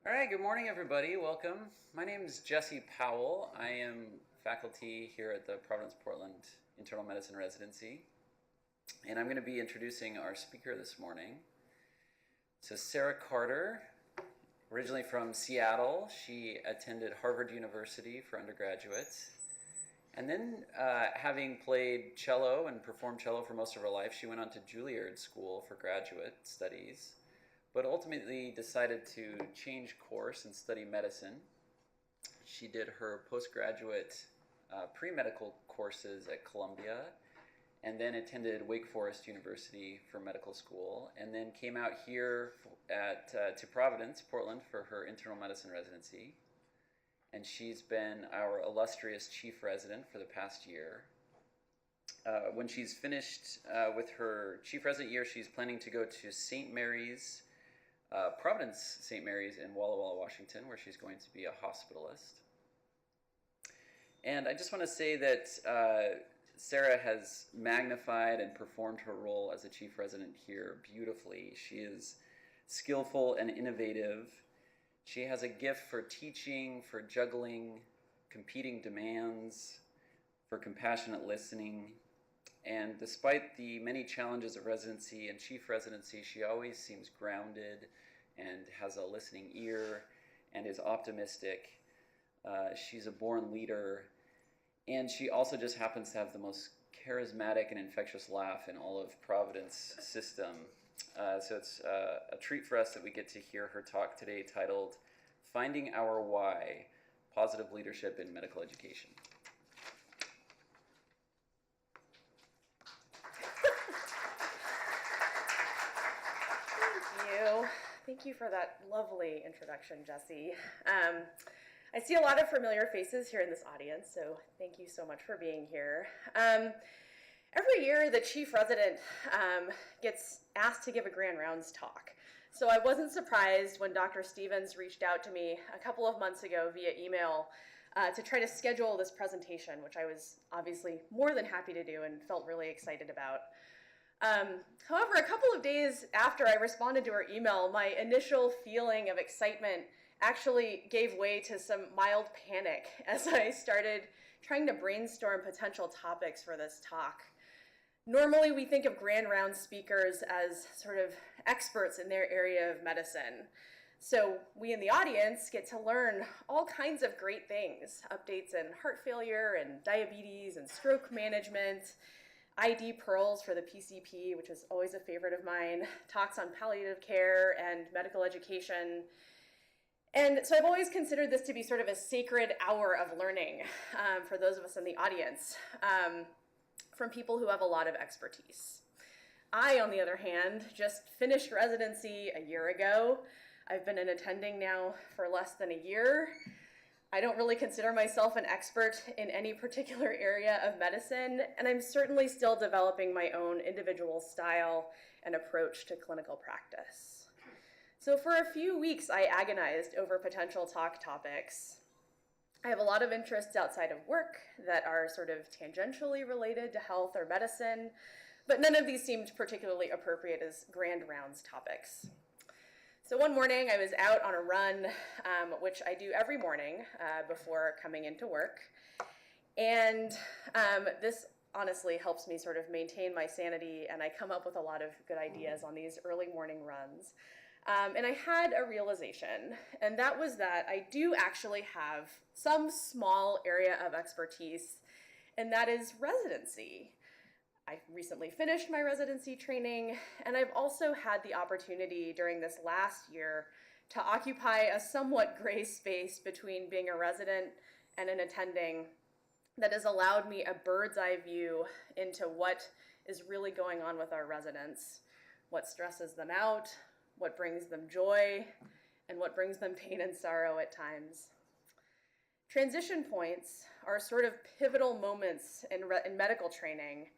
All right, good morning, everybody. Welcome. My name is Jesse Powell. I am faculty here at the Providence Portland Internal Medicine Residency, and I'm going to be introducing our speaker this morning. So, Sarah Carter, originally from Seattle, she attended Harvard University for undergraduate, and then having played cello and performed cello for most of her life, she went on to Juilliard School for graduate studies, but ultimately decided to change course and study medicine. She did her postgraduate pre-medical courses at Columbia, and then attended Wake Forest University for medical school, and then came out here to Providence, Portland, for her internal medicine residency. And she's been our illustrious chief resident for the past year. When she's finished with her chief resident year, she's planning to go to St. Mary's, Providence St. Mary's in Walla Walla, Washington, where she's going to be a hospitalist. And I just want to say that Sarah has magnified and performed her role as a chief resident here beautifully. She is skillful and innovative. She has a gift for teaching, for juggling competing demands, for compassionate listening. And despite the many challenges of residency and chief residency, she always seems grounded and has a listening ear and is optimistic. She's a born leader, and she also just happens to have the most charismatic and infectious laugh in all of Providence system. So it's a treat for us that we get to hear her talk today, titled Finding Our Why, Positive Leadership in Medical Education. Thank you for that lovely introduction, Jesse. I see a lot of familiar faces here in this audience, so thank you so much for being here. Every year, the chief resident gets asked to give a grand rounds talk. So I wasn't surprised when Dr. Stevens reached out to me a couple of months ago via email to try to schedule this presentation, which I was obviously more than happy to do and felt really excited about. However, a couple of days after I responded to her email, my initial feeling of excitement actually gave way to some mild panic as I started trying to brainstorm potential topics for this talk. Normally, we think of grand round speakers as sort of experts in their area of medicine. So we in the audience get to learn all kinds of great things, updates in heart failure and diabetes and stroke management, ID pearls for the PCP, which is always a favorite of mine, talks on palliative care and medical education. And so I've always considered this to be sort of a sacred hour of learning for those of us in the audience from people who have a lot of expertise. I, on the other hand, just finished residency a year ago. I've been an attending now for less than a year. I don't really consider myself an expert in any particular area of medicine, and I'm certainly still developing my own individual style and approach to clinical practice. So for a few weeks, I agonized over potential talk topics. I have a lot of interests outside of work that are sort of tangentially related to health or medicine, but none of these seemed particularly appropriate as grand rounds topics. So one morning I was out on a run, which I do every morning before coming into work. And this honestly helps me sort of maintain my sanity, and I come up with a lot of good ideas on these early morning runs. And I had a realization, and that was that I do actually have some small area of expertise, and that is residency. I recently finished my residency training, and I've also had the opportunity during this last year to occupy a somewhat gray space between being a resident and an attending that has allowed me a bird's eye view into what is really going on with our residents, what stresses them out, what brings them joy, and what brings them pain and sorrow at times. Transition points are sort of pivotal moments in medical training.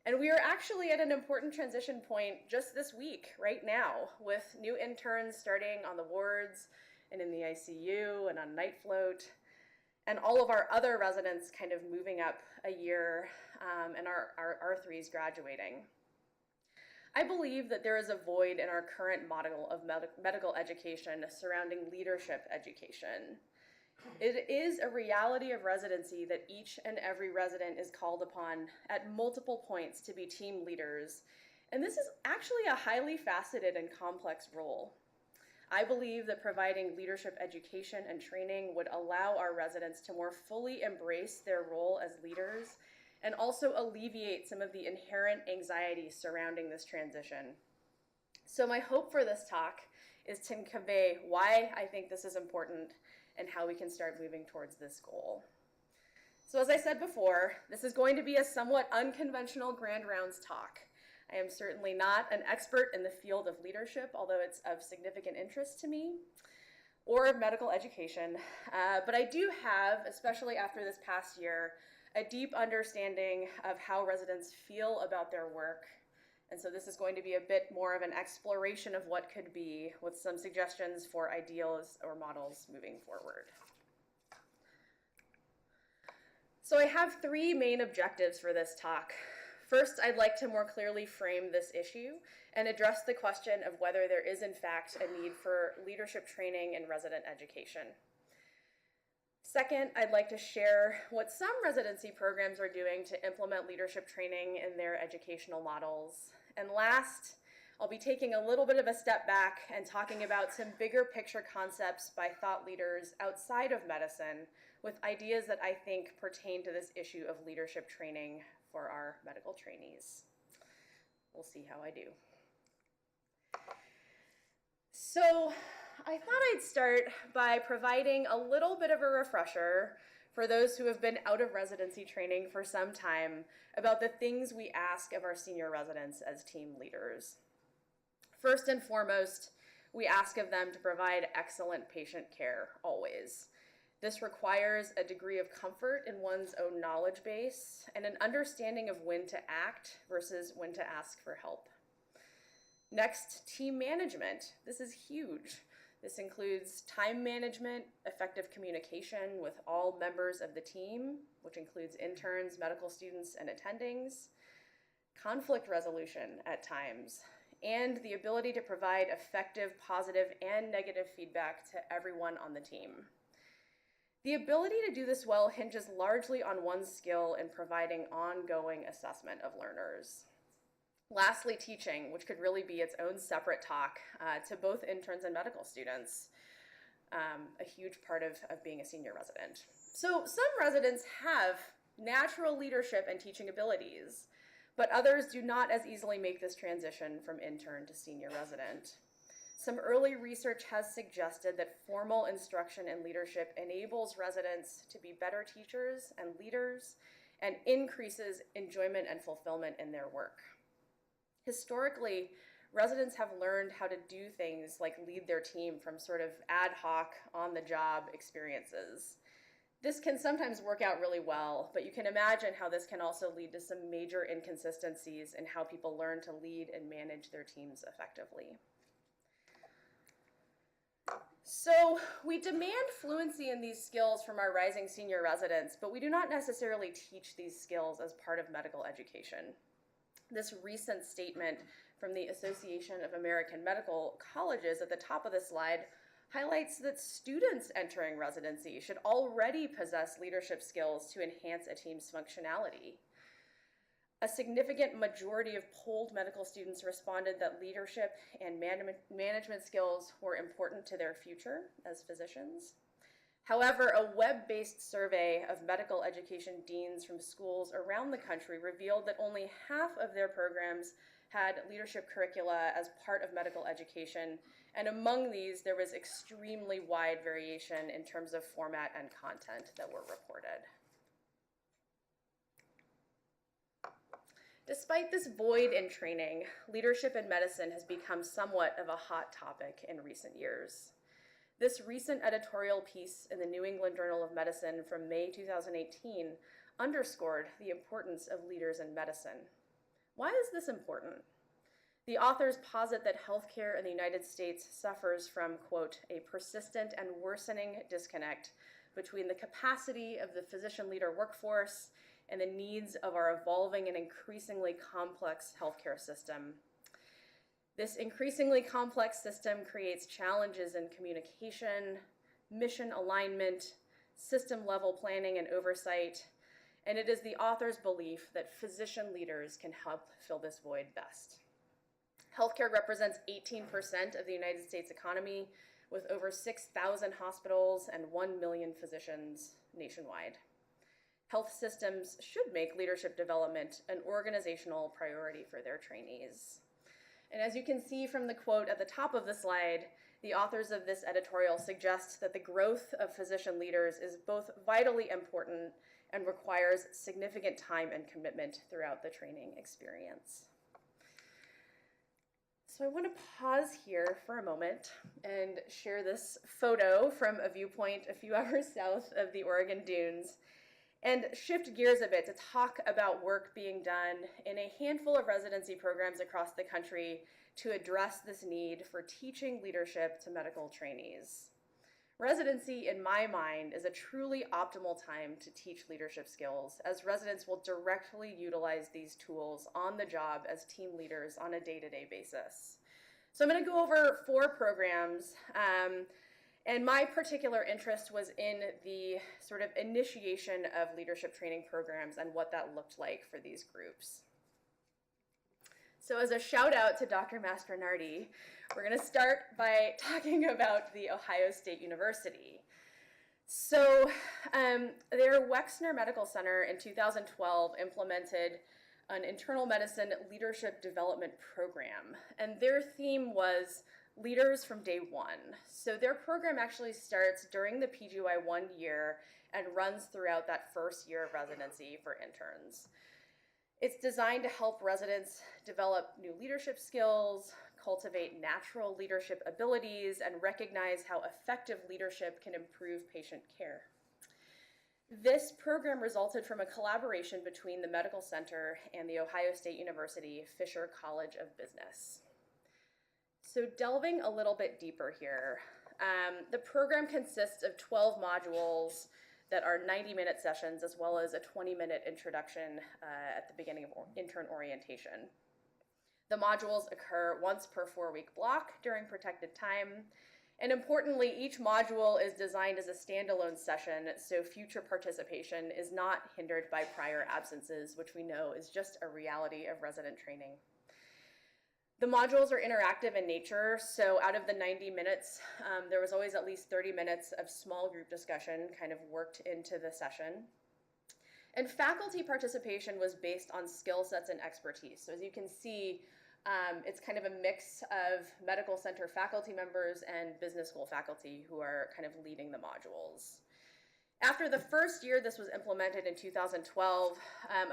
And we are actually at an important transition point just this week, right now, with new interns starting on the wards and in the ICU and on night float, and all of our other residents kind of moving up a year, and our R3s graduating. I believe that there is a void in our current model of medical education surrounding leadership education. It is a reality of residency that each and every resident is called upon at multiple points to be team leaders, and this is actually a highly faceted and complex role. I believe that providing leadership education and training would allow our residents to more fully embrace their role as leaders and also alleviate some of the inherent anxiety surrounding this transition. So my hope for this talk is to convey why I think this is important and how we can start moving towards this goal. So as I said before, this is going to be a somewhat unconventional Grand Rounds talk. I am certainly not an expert in the field of leadership, although it's of significant interest to me, or of medical education, but I do have, especially after this past year, a deep understanding of how residents feel about their work. And so this is going to be a bit more of an exploration of what could be, with some suggestions for ideals or models moving forward. So I have three main objectives for this talk. First, I'd like to more clearly frame this issue and address the question of whether there is in fact a need for leadership training in resident education. Second, I'd like to share what some residency programs are doing to implement leadership training in their educational models. And last, I'll be taking a little bit of a step back and talking about some bigger picture concepts by thought leaders outside of medicine with ideas that I think pertain to this issue of leadership training for our medical trainees. We'll see how I do. So I thought I'd start by providing a little bit of a refresher for those who have been out of residency training for some time about the things we ask of our senior residents as team leaders. First and foremost, we ask of them to provide excellent patient care, always. This requires a degree of comfort in one's own knowledge base and an understanding of when to act versus when to ask for help. Next, team management. This is huge. This includes time management, effective communication with all members of the team, which includes interns, medical students, and attendings, conflict resolution at times, and the ability to provide effective positive and negative feedback to everyone on the team. The ability to do this well hinges largely on one's skill in providing ongoing assessment of learners. Lastly, teaching, which could really be its own separate talk to both interns and medical students, a huge part of being a senior resident. So some residents have natural leadership and teaching abilities, but others do not as easily make this transition from intern to senior resident. Some early research has suggested that formal instruction in leadership enables residents to be better teachers and leaders and increases enjoyment and fulfillment in their work. Historically, residents have learned how to do things like lead their team from sort of ad hoc, on-the-job experiences. This can sometimes work out really well, but you can imagine how this can also lead to some major inconsistencies in how people learn to lead and manage their teams effectively. So we demand fluency in these skills from our rising senior residents, but we do not necessarily teach these skills as part of medical education. This recent statement from the Association of American Medical Colleges at the top of the slide highlights that students entering residency should already possess leadership skills to enhance a team's functionality. A significant majority of polled medical students responded that leadership and management skills were important to their future as physicians. However, a web-based survey of medical education deans from schools around the country revealed that only half of their programs had leadership curricula as part of medical education, and among these, there was extremely wide variation in terms of format and content that were reported. Despite this void in training, leadership in medicine has become somewhat of a hot topic in recent years. This recent editorial piece in the New England Journal of Medicine from May 2018 underscored the importance of leaders in medicine. Why is this important? The authors posit that healthcare in the United States suffers from, quote, a persistent and worsening disconnect between the capacity of the physician leader workforce and the needs of our evolving and increasingly complex healthcare system. This increasingly complex system creates challenges in communication, mission alignment, system-level planning and oversight, and it is the author's belief that physician leaders can help fill this void best. Healthcare represents 18% of the United States economy, with over 6,000 hospitals and 1 million physicians nationwide. Health systems should make leadership development an organizational priority for their trainees. And as you can see from the quote at the top of the slide, the authors of this editorial suggest that the growth of physician leaders is both vitally important and requires significant time and commitment throughout the training experience. So I want to pause here for a moment and share this photo from a viewpoint a few hours south of the Oregon Dunes and shift gears a bit to talk about work being done in a handful of residency programs across the country to address this need for teaching leadership to medical trainees. Residency, in my mind, is a truly optimal time to teach leadership skills, as residents will directly utilize these tools on the job as team leaders on a day-to-day basis. So I'm going to go over 4 programs, and my particular interest was in the sort of initiation of leadership training programs and what that looked like for these groups. So as a shout out to Dr. Mastronardi, we're going to start by talking about the Ohio State University. So their Wexner Medical Center in 2012 implemented an internal medicine leadership development program, and their theme was leaders from day one. So their program actually starts during the PGY 1 year and runs throughout that first year of residency for interns. It's designed to help residents develop new leadership skills, cultivate natural leadership abilities, and recognize how effective leadership can improve patient care. This program resulted from a collaboration between the Medical Center and the Ohio State University Fisher College of Business. So delving a little bit deeper here, the program consists of 12 modules that are 90-minute sessions, as well as a 20-minute introduction at the beginning of intern orientation. The modules occur once per 4-week block during protected time, and importantly, each module is designed as a standalone session, so future participation is not hindered by prior absences, which we know is just a reality of resident training. The modules are interactive in nature, so out of the 90 minutes, there was always at least 30 minutes of small group discussion kind of worked into the session. And faculty participation was based on skill sets and expertise. So as you can see, it's kind of a mix of medical center faculty members and business school faculty who are kind of leading the modules. After the first year this was implemented in 2012,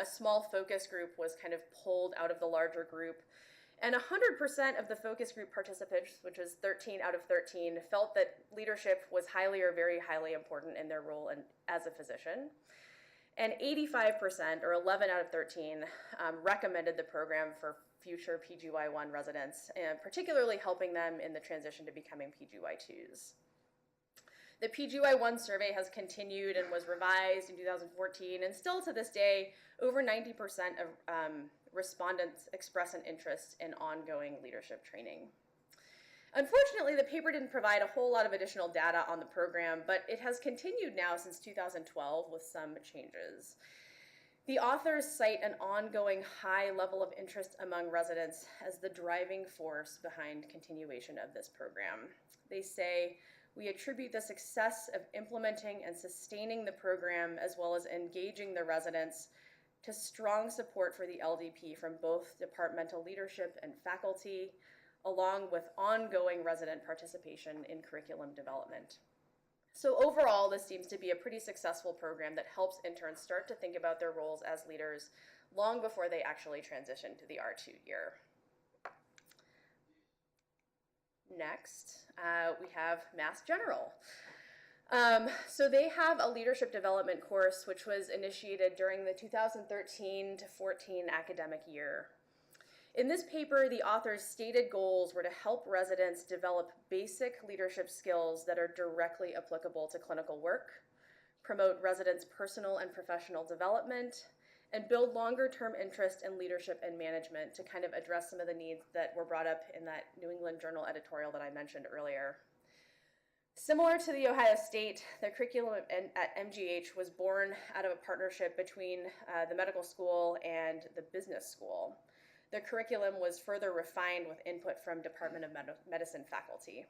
a small focus group was kind of pulled out of the larger group. And 100% of the focus group participants, which was 13 out of 13, felt that leadership was highly or very highly important in their role as a physician. And 85%, or 11 out of 13, recommended the program for future PGY1 residents, and particularly helping them in the transition to becoming PGY2s. The PGY1 survey has continued and was revised in 2014, and still to this day, over 90% of respondents express an interest in ongoing leadership training. Unfortunately, the paper didn't provide a whole lot of additional data on the program, but it has continued now since 2012 with some changes. The authors cite an ongoing high level of interest among residents as the driving force behind continuation of this program. They say, "We attribute the success of implementing and sustaining the program, as well as engaging the residents, to strong support for the LDP from both departmental leadership and faculty, along with ongoing resident participation in curriculum development." So overall, this seems to be a pretty successful program that helps interns start to think about their roles as leaders long before they actually transition to the R2 year. Next, we have Mass General. So they have a leadership development course which was initiated during the 2013 to 14 academic year. In this paper, the author's stated goals were to help residents develop basic leadership skills that are directly applicable to clinical work, promote residents' personal and professional development, and build longer-term interest in leadership and management to kind of address some of the needs that were brought up in that New England Journal editorial that I mentioned earlier. Similar to the Ohio State, the curriculum at MGH was born out of a partnership between the medical school and the business school. The curriculum was further refined with input from Department of Medicine faculty.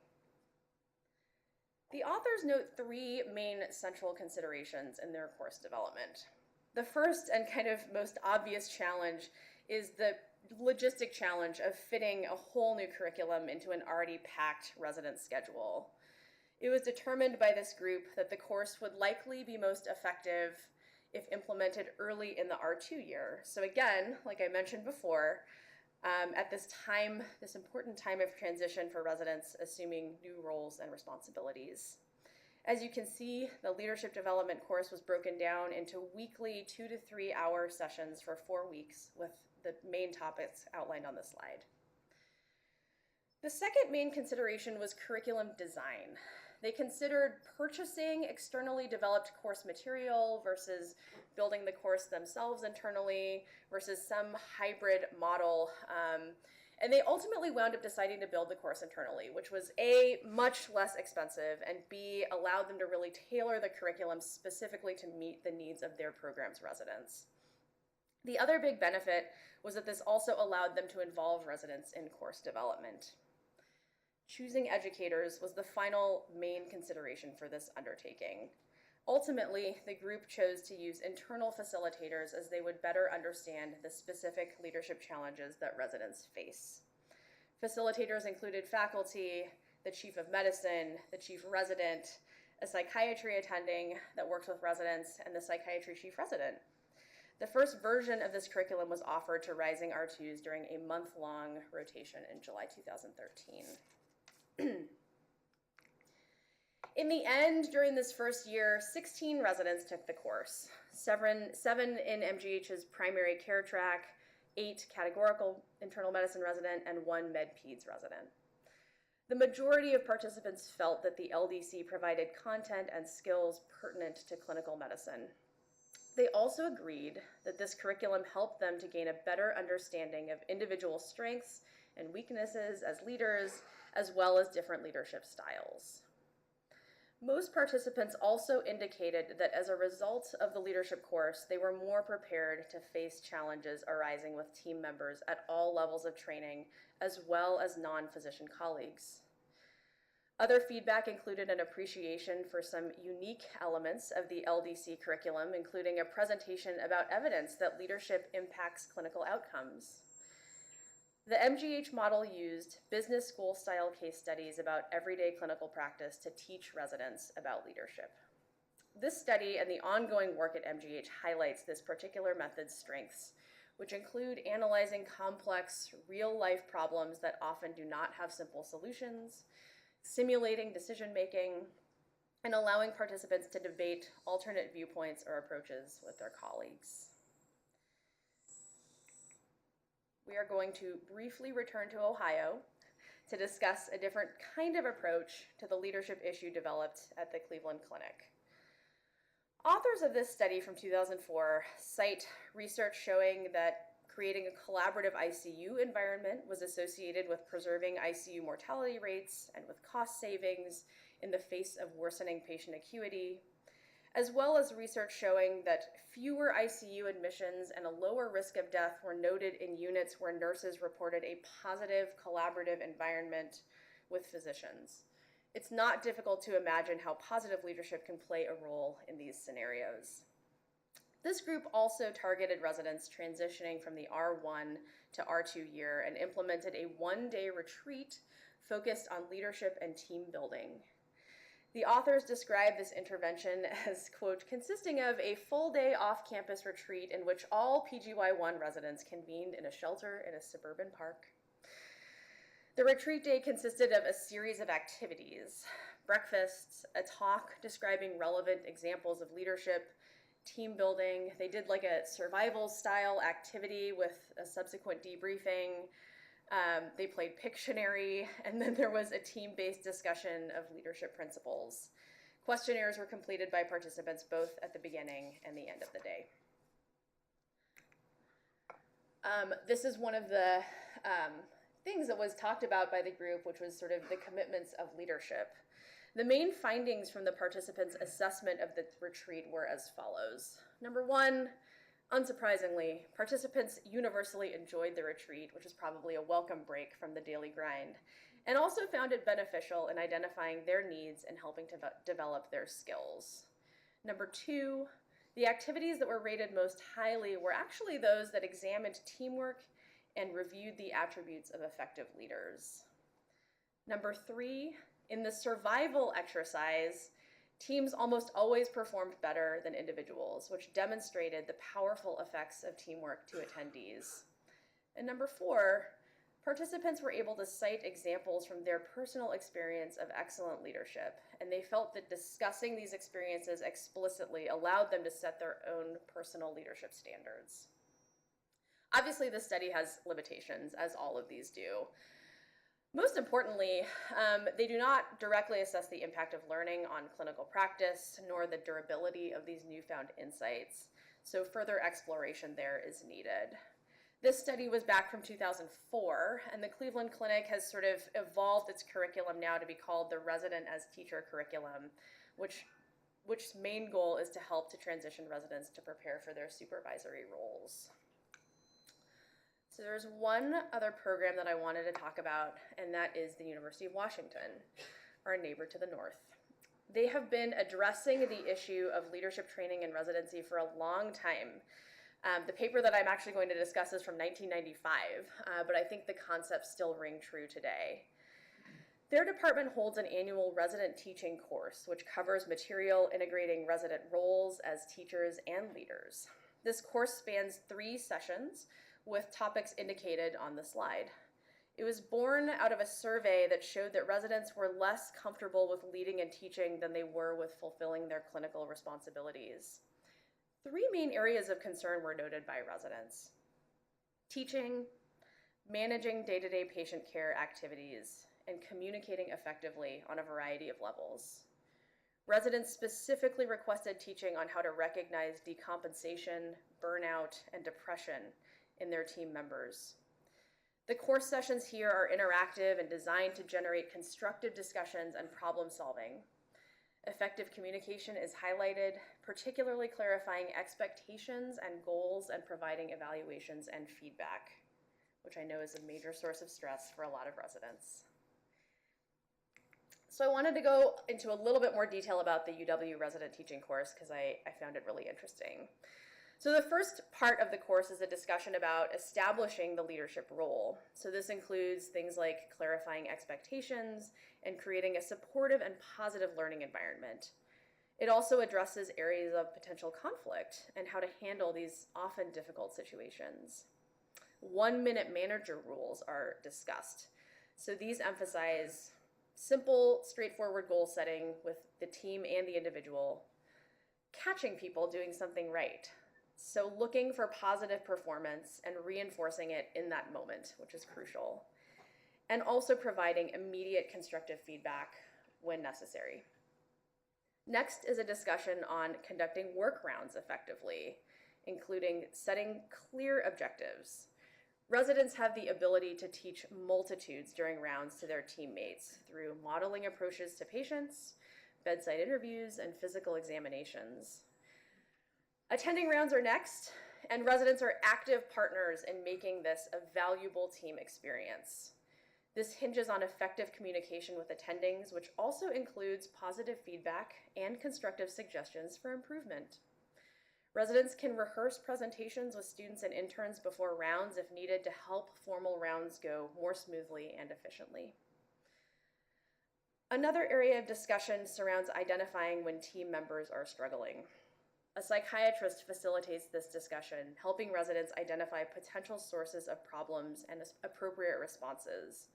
The authors note three main central considerations in their course development. The first and kind of most obvious challenge is the logistic challenge of fitting a whole new curriculum into an already packed resident schedule. It was determined by this group that the course would likely be most effective if implemented early in the R2 year. So again, like I mentioned before, at this important time of transition for residents assuming new roles and responsibilities. As you can see, the leadership development course was broken down into weekly 2 to 3 hour sessions for 4 weeks with the main topics outlined on the slide. The second main consideration was curriculum design. They considered purchasing externally developed course material versus building the course themselves internally versus some hybrid model. And they ultimately wound up deciding to build the course internally, which was A, much less expensive, and B, allowed them to really tailor the curriculum specifically to meet the needs of their program's residents. The other big benefit was that this also allowed them to involve residents in course development. Choosing educators was the final main consideration for this undertaking. Ultimately, the group chose to use internal facilitators as they would better understand the specific leadership challenges that residents face. Facilitators included faculty, the chief of medicine, the chief resident, a psychiatry attending that works with residents, and the psychiatry chief resident. The first version of this curriculum was offered to rising R2s during a month-long rotation in July 2013. In the end, during this first year, 16 residents took the course, seven in MGH's primary care track, 8 categorical internal medicine resident, and 1 med-peds resident. The majority of participants felt that the LDC provided content and skills pertinent to clinical medicine. They also agreed that this curriculum helped them to gain a better understanding of individual strengths and weaknesses as leaders, as well as different leadership styles. Most participants also indicated that as a result of the leadership course, they were more prepared to face challenges arising with team members at all levels of training, as well as non-physician colleagues. Other feedback included an appreciation for some unique elements of the LDC curriculum, including a presentation about evidence that leadership impacts clinical outcomes. The MGH model used business school-style case studies about everyday clinical practice to teach residents about leadership. This study and the ongoing work at MGH highlights this particular method's strengths, which include analyzing complex, real-life problems that often do not have simple solutions, simulating decision-making, and allowing participants to debate alternate viewpoints or approaches with their colleagues. We are going to briefly return to Ohio to discuss a different kind of approach to the leadership issue developed at the Cleveland Clinic. Authors of this study from 2004 cite research showing that creating a collaborative ICU environment was associated with preserving ICU mortality rates and with cost savings in the face of worsening patient acuity, as well as research showing that fewer ICU admissions and a lower risk of death were noted in units where nurses reported a positive collaborative environment with physicians. It's not difficult to imagine how positive leadership can play a role in these scenarios. This group also targeted residents transitioning from the R1 to R2 year and implemented a one-day retreat focused on leadership and team building. The authors describe this intervention as, quote, consisting of a full-day off-campus retreat in which all PGY1 residents convened in a shelter in a suburban park. The retreat day consisted of a series of activities, breakfasts, a talk describing relevant examples of leadership, team building. They did like a survival-style activity with a subsequent debriefing. They played Pictionary, and then there was a team-based discussion of leadership principles. Questionnaires were completed by participants both at the beginning and the end of the day. This is one of the things that was talked about by the group, which was sort of the commitments of leadership. The main findings from the participants' assessment of the retreat were as follows. Number one, unsurprisingly, participants universally enjoyed the retreat, which is probably a welcome break from the daily grind, and also found it beneficial in identifying their needs and helping to develop their skills. Number two, the activities that were rated most highly were actually those that examined teamwork and reviewed the attributes of effective leaders. Number three, in the survival exercise, teams almost always performed better than individuals, which demonstrated the powerful effects of teamwork to attendees. And number four, participants were able to cite examples from their personal experience of excellent leadership, and they felt that discussing these experiences explicitly allowed them to set their own personal leadership standards. Obviously, this study has limitations, as all of these do. Most importantly, they do not directly assess the impact of learning on clinical practice, nor the durability of these newfound insights, so further exploration there is needed. This study was back from 2004, and the Cleveland Clinic has sort of evolved its curriculum now to be called the Resident as Teacher curriculum, which main goal is to help to transition residents to prepare for their supervisory roles. So there's one other program that I wanted to talk about, and that is the University of Washington, our neighbor to the north. They have been addressing the issue of leadership training and residency for a long time. The paper that I'm actually going to discuss is from 1995, but I think the concepts still ring true today. Their department holds an annual resident teaching course, which covers material integrating resident roles as teachers and leaders. This course spans 3 sessions, with topics indicated on the slide. It was born out of a survey that showed that residents were less comfortable with leading and teaching than they were with fulfilling their clinical responsibilities. 3 main areas of concern were noted by residents: teaching, managing day-to-day patient care activities, and communicating effectively on a variety of levels. Residents specifically requested teaching on how to recognize decompensation, burnout, and depression in their team members. The course sessions here are interactive and designed to generate constructive discussions and problem solving. Effective communication is highlighted, particularly clarifying expectations and goals and providing evaluations and feedback, which I know is a major source of stress for a lot of residents. So I wanted to go into a little bit more detail about the UW resident teaching course because I found it really interesting. So the first part of the course is a discussion about establishing the leadership role. So this includes things like clarifying expectations and creating a supportive and positive learning environment. It also addresses areas of potential conflict and how to handle these often difficult situations. 1-minute manager rules are discussed. So these emphasize simple, straightforward goal setting with the team and the individual, catching people doing something right. So looking for positive performance and reinforcing it in that moment, which is crucial. And also providing immediate constructive feedback when necessary. Next is a discussion on conducting work rounds effectively, including setting clear objectives. Residents have the ability to teach multitudes during rounds to their teammates through modeling approaches to patients, bedside interviews, and physical examinations. Attending rounds are next, and residents are active partners in making this a valuable team experience. This hinges on effective communication with attendings, which also includes positive feedback and constructive suggestions for improvement. Residents can rehearse presentations with students and interns before rounds if needed to help formal rounds go more smoothly and efficiently. Another area of discussion surrounds identifying when team members are struggling. A psychiatrist facilitates this discussion, helping residents identify potential sources of problems and appropriate responses,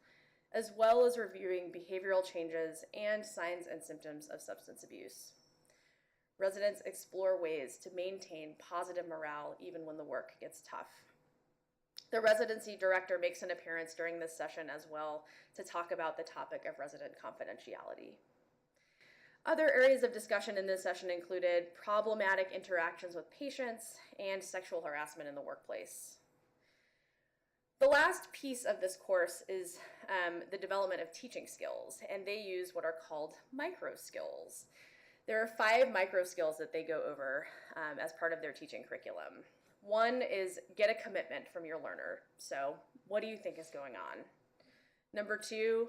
as well as reviewing behavioral changes and signs and symptoms of substance abuse. Residents explore ways to maintain positive morale even when the work gets tough. The residency director makes an appearance during this session as well to talk about the topic of resident confidentiality. Other areas of discussion in this session included problematic interactions with patients and sexual harassment in the workplace. The last piece of this course is the development of teaching skills, and they use what are called micro skills. There are 5 micro skills that they go over as part of their teaching curriculum. One is get a commitment from your learner. So, what do you think is going on? Number 2,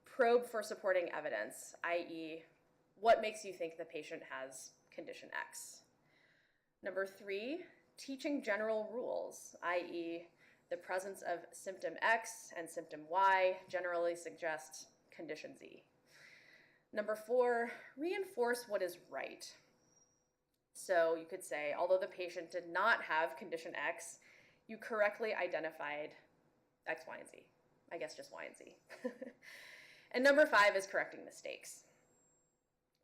probe for supporting evidence, i.e., what makes you think the patient has condition X? Number 3, teaching general rules, i.e., the presence of symptom X and symptom Y generally suggests condition Z. Number 4, reinforce what is right. So you could say, although the patient did not have condition X, you correctly identified X, Y, and Z. I guess just Y and Z. And number 5 is correcting mistakes.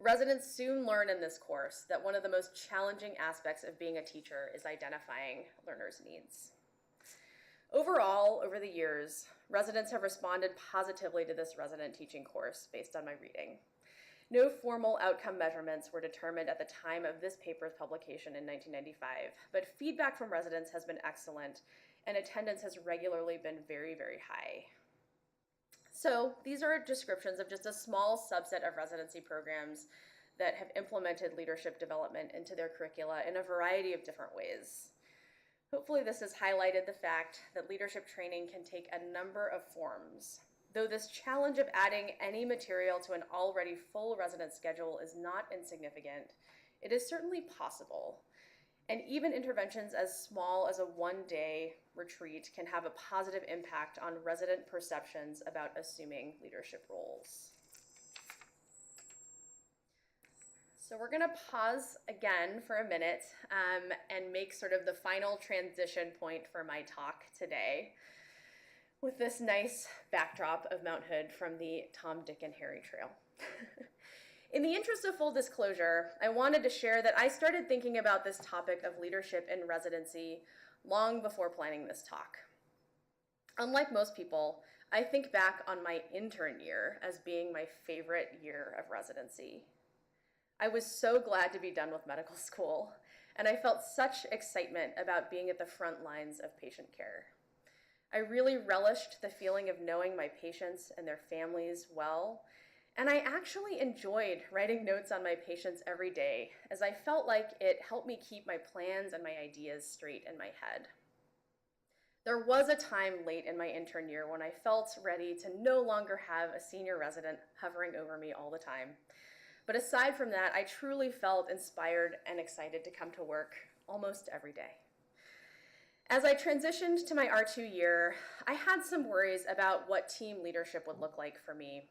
Residents soon learn in this course that one of the most challenging aspects of being a teacher is identifying learners' needs. Overall, over the years, residents have responded positively to this resident teaching course based on my reading. No formal outcome measurements were determined at the time of this paper's publication in 1995, but feedback from residents has been excellent, and attendance has regularly been very, very high. So these are descriptions of just a small subset of residency programs that have implemented leadership development into their curricula in a variety of different ways. Hopefully this has highlighted the fact that leadership training can take a number of forms. Though this challenge of adding any material to an already full resident schedule is not insignificant, it is certainly possible. And even interventions as small as a one-day retreat can have a positive impact on resident perceptions about assuming leadership roles. So we're going to pause again for a minute and make sort of the final transition point for my talk today with this nice backdrop of Mount Hood from the Tom, Dick, and Harry Trail. In the interest of full disclosure, I wanted to share that I started thinking about this topic of leadership in residency long before planning this talk. Unlike most people, I think back on my intern year as being my favorite year of residency. I was so glad to be done with medical school, and I felt such excitement about being at the front lines of patient care. I really relished the feeling of knowing my patients and their families well, and I actually enjoyed writing notes on my patients every day, as I felt like it helped me keep my plans and my ideas straight in my head. There was a time late in my intern year when I felt ready to no longer have a senior resident hovering over me all the time. But aside from that, I truly felt inspired and excited to come to work almost every day. As I transitioned to my R2 year, I had some worries about what team leadership would look like for me.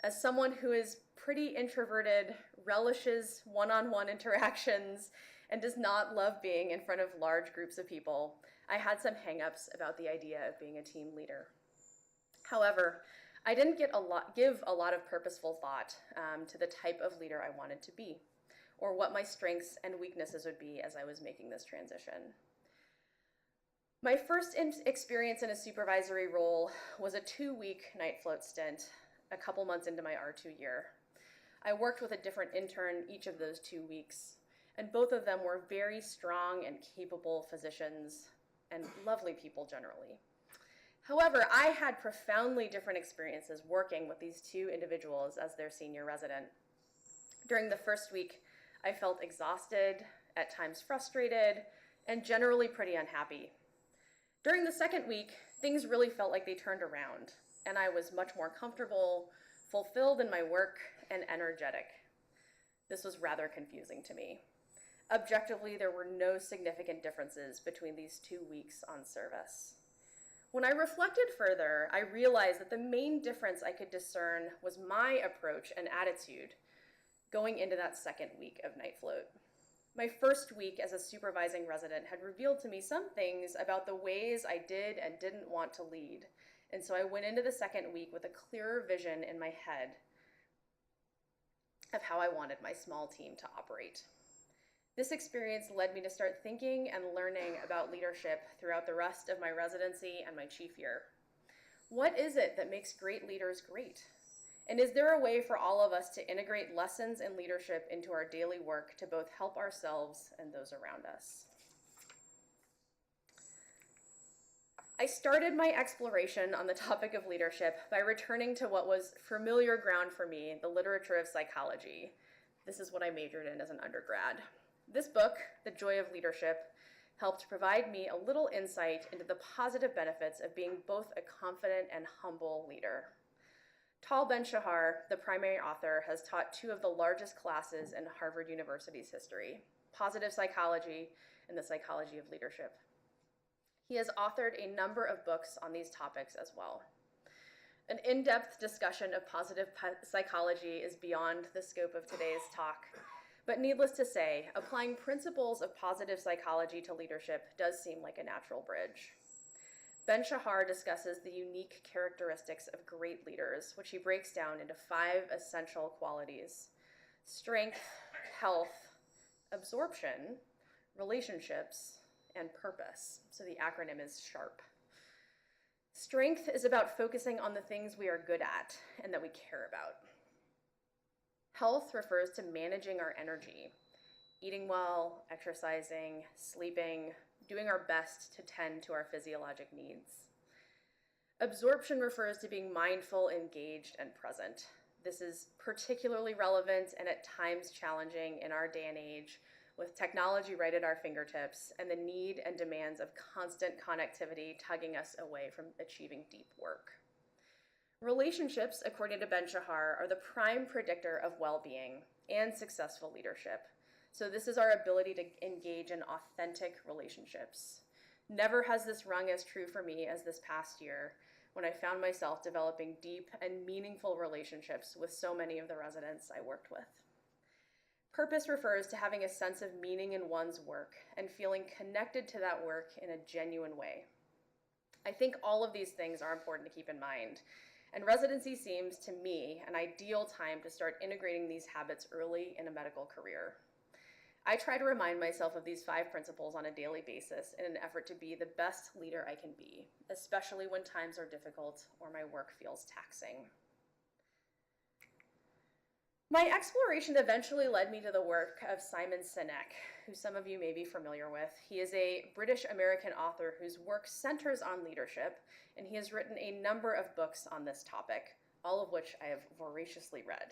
As someone who is pretty introverted, relishes one-on-one interactions, and does not love being in front of large groups of people, I had some hang-ups about the idea of being a team leader. However, I didn't give a lot of purposeful thought to the type of leader I wanted to be, or what my strengths and weaknesses would be as I was making this transition. My first experience in a supervisory role was a 2-week night float stint a couple months into my R2 year. I worked with a different intern each of those 2 weeks, and both of them were very strong and capable physicians and lovely people generally. However, I had profoundly different experiences working with these 2 individuals as their senior resident. During the first week, I felt exhausted, at times frustrated, and generally pretty unhappy. During the second week, things really felt like they turned around, and I was much more comfortable, fulfilled in my work, and energetic. This was rather confusing to me. Objectively, there were no significant differences between these 2 weeks on service. When I reflected further, I realized that the main difference I could discern was my approach and attitude going into that second week of night float. My first week as a supervising resident had revealed to me some things about the ways I did and didn't want to lead, and so I went into the second week with a clearer vision in my head of how I wanted my small team to operate. This experience led me to start thinking and learning about leadership throughout the rest of my residency and my chief year. What is it that makes great leaders great? And is there a way for all of us to integrate lessons in leadership into our daily work to both help ourselves and those around us? I started my exploration on the topic of leadership by returning to what was familiar ground for me, the literature of psychology. This is what I majored in as an undergrad. This book, The Joy of Leadership, helped provide me a little insight into the positive benefits of being both a confident and humble leader. Tal Ben-Shahar, the primary author, has taught two of the largest classes in Harvard University's history, positive psychology and the psychology of leadership. He has authored a number of books on these topics as well. An in-depth discussion of positive psychology is beyond the scope of today's talk, but needless to say, applying principles of positive psychology to leadership does seem like a natural bridge. Ben-Shahar discusses the unique characteristics of great leaders, which he breaks down into 5 essential qualities: strength, health, absorption, relationships, and purpose. So the acronym is SHARP. Strength is about focusing on the things we are good at and that we care about. Health refers to managing our energy, eating well, exercising, sleeping, doing our best to tend to our physiologic needs. Absorption refers to being mindful, engaged, and present. This is particularly relevant and at times challenging in our day and age, with technology right at our fingertips and the need and demands of constant connectivity tugging us away from achieving deep work. Relationships, according to Ben-Shahar, are the prime predictor of well-being and successful leadership. So this is our ability to engage in authentic relationships. Never has this rung as true for me as this past year, when I found myself developing deep and meaningful relationships with so many of the residents I worked with. Purpose refers to having a sense of meaning in one's work and feeling connected to that work in a genuine way. I think all of these things are important to keep in mind, and residency seems, to me, an ideal time to start integrating these habits early in a medical career. I try to remind myself of these 5 principles on a daily basis in an effort to be the best leader I can be, especially when times are difficult or my work feels taxing. My exploration eventually led me to the work of Simon Sinek, who some of you may be familiar with. He is a British-American author whose work centers on leadership, and he has written a number of books on this topic, all of which I have voraciously read.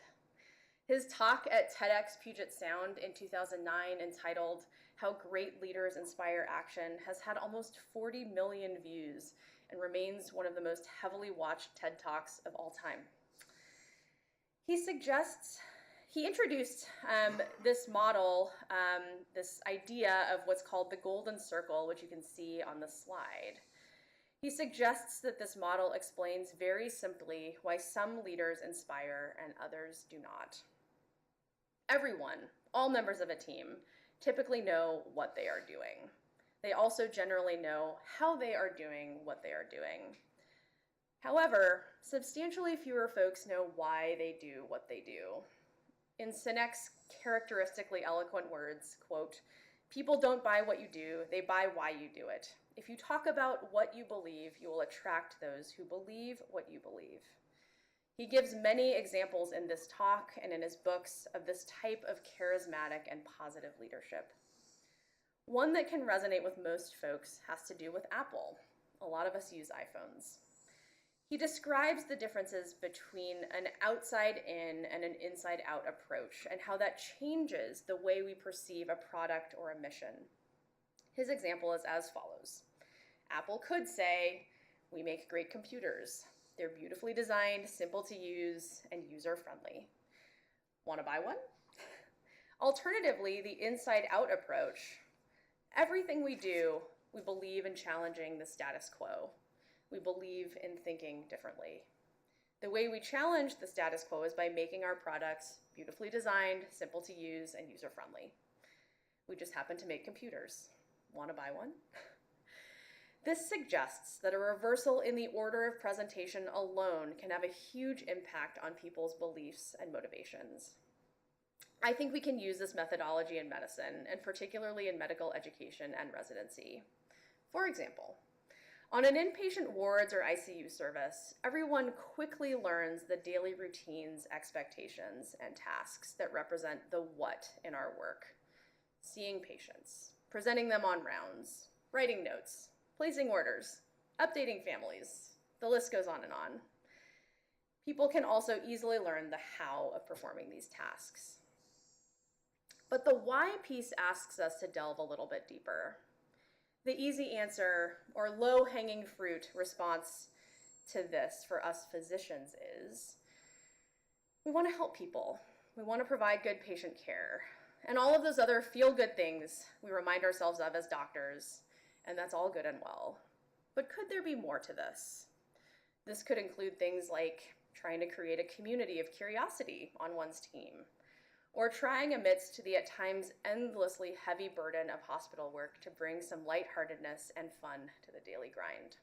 His talk at TEDx Puget Sound in 2009, entitled "How Great Leaders Inspire Action," has had almost 40 million views and remains one of the most heavily watched TED Talks of all time. He introduced this model, this idea of what's called the golden circle, which you can see on the slide. He suggests that this model explains very simply why some leaders inspire and others do not. Everyone, all members of a team, typically know what they are doing. They also generally know how they are doing what they are doing. However, substantially fewer folks know why they do what they do. In Sinek's characteristically eloquent words, quote, "People don't buy what you do, they buy why you do it. If you talk about what you believe, you will attract those who believe what you believe." He gives many examples in this talk and in his books of this type of charismatic and positive leadership. One that can resonate with most folks has to do with Apple. A lot of us use iPhones. He describes the differences between an outside-in and an inside-out approach and how that changes the way we perceive a product or a mission. His example is as follows. Apple could say, "We make great computers. They're beautifully designed, simple to use, and user-friendly. Want to buy one?" Alternatively, the inside-out approach. Everything we do, we believe in challenging the status quo. We believe in thinking differently. The way we challenge the status quo is by making our products beautifully designed, simple to use, and user-friendly. We just happen to make computers. Want to buy one? This suggests that a reversal in the order of presentation alone can have a huge impact on people's beliefs and motivations. I think we can use this methodology in medicine, and particularly in medical education and residency. For example, on an inpatient wards or ICU service, everyone quickly learns the daily routines, expectations, and tasks that represent the what in our work. Seeing patients, presenting them on rounds, writing notes, placing orders, updating families. The list goes on and on. People can also easily learn the how of performing these tasks. But the why piece asks us to delve a little bit deeper. The easy answer, or low-hanging fruit response to this for us physicians is, we want to help people. We want to provide good patient care. And all of those other feel-good things we remind ourselves of as doctors, and that's all good and well. But could there be more to this? This could include things like trying to create a community of curiosity on one's team, or trying amidst the at times endlessly heavy burden of hospital work to bring some lightheartedness and fun to the daily grind.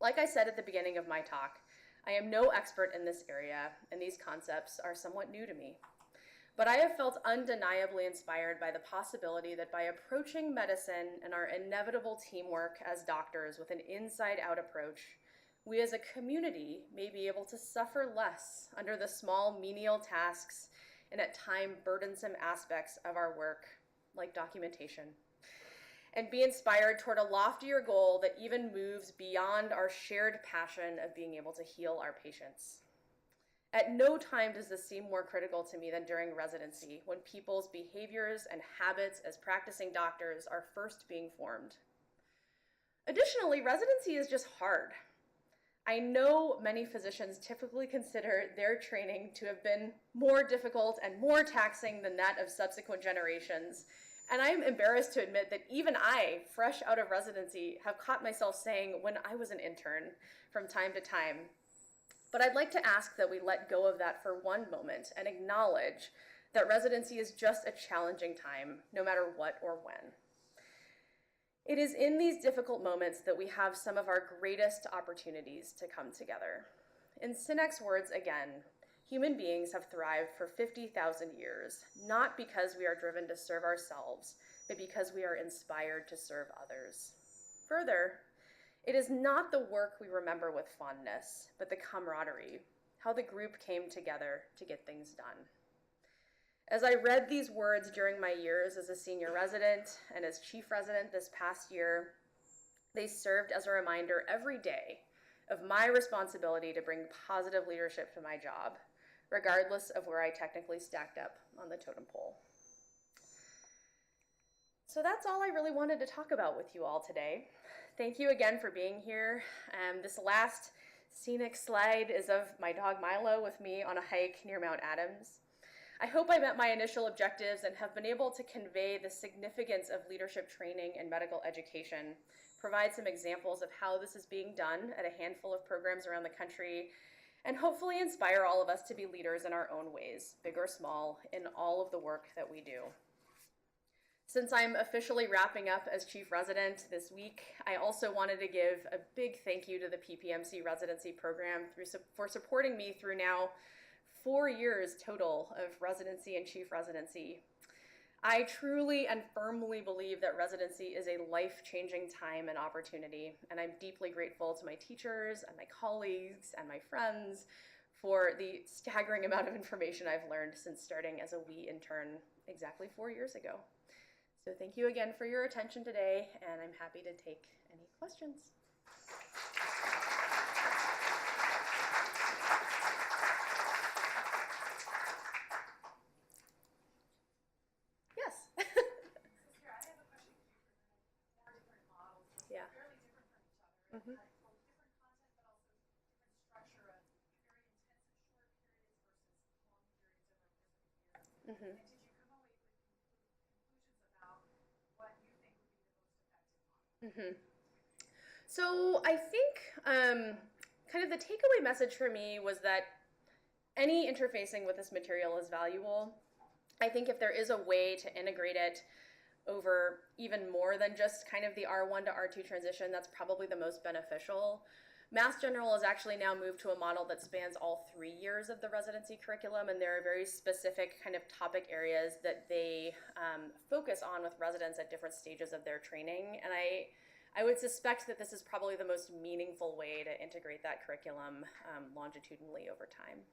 Like I said at the beginning of my talk, I am no expert in this area, and these concepts are somewhat new to me. But I have felt undeniably inspired by the possibility that by approaching medicine and our inevitable teamwork as doctors with an inside-out approach, we as a community may be able to suffer less under the small menial tasks and at times burdensome aspects of our work, like documentation, and be inspired toward a loftier goal that even moves beyond our shared passion of being able to heal our patients. At no time does this seem more critical to me than during residency, when people's behaviors and habits as practicing doctors are first being formed. Additionally, residency is just hard. I know many physicians typically consider their training to have been more difficult and more taxing than that of subsequent generations. And I'm embarrassed to admit that even I, fresh out of residency, have caught myself saying when I was an intern from time to time. But I'd like to ask that we let go of that for one moment and acknowledge that residency is just a challenging time, no matter what or when. It is in these difficult moments that we have some of our greatest opportunities to come together. In Sinek's words again, human beings have thrived for 50,000 years, not because we are driven to serve ourselves, but because we are inspired to serve others. Further, it is not the work we remember with fondness, but the camaraderie, how the group came together to get things done. As I read these words during my years as a senior resident and as chief resident this past year, they served as a reminder every day of my responsibility to bring positive leadership to my job, regardless of where I technically stacked up on the totem pole. So that's all I really wanted to talk about with you all today. Thank you again for being here. This last scenic slide is of my dog Milo with me on a hike near Mount Adams. I hope I met my initial objectives and have been able to convey the significance of leadership training and medical education, provide some examples of how this is being done at a handful of programs around the country, and hopefully inspire all of us to be leaders in our own ways, big or small, in all of the work that we do. Since I'm officially wrapping up as chief resident this week, I also wanted to give a big thank you to the PPMC residency program for supporting me through now 4 years total of residency and chief residency. I truly and firmly believe that residency is a life-changing time and opportunity, and I'm deeply grateful to my teachers and my colleagues and my friends for the staggering amount of information I've learned since starting as a WE intern exactly 4 years ago. So thank you again for your attention today, and I'm happy to take any questions. Yes. Sister, I have a question for you for the 4 different models. Yeah. Fairly different from each other. Mhm. Both different content, but also different structure of very intensive short periods versus long periods over the course of a year. Mhm. And did you come away with conclusions about what you think would be the most effective model? Mhm. So I think kind of the takeaway message for me was that any interfacing with this material is valuable. I think if there is a way to integrate it over even more than just kind of the R1 to R2 transition, that's probably the most beneficial. Mass General has actually now moved to a model that spans all 3 years of the residency curriculum, and there are very specific kind of topic areas that they focus on with residents at different stages of their training. And I would suspect that this is probably the most meaningful way to integrate that curriculum longitudinally over time.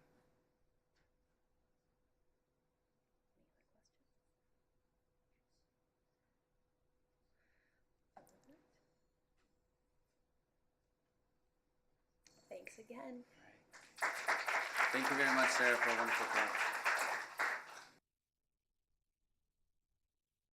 Thanks again. Thank you very much, Sarah, for a wonderful talk.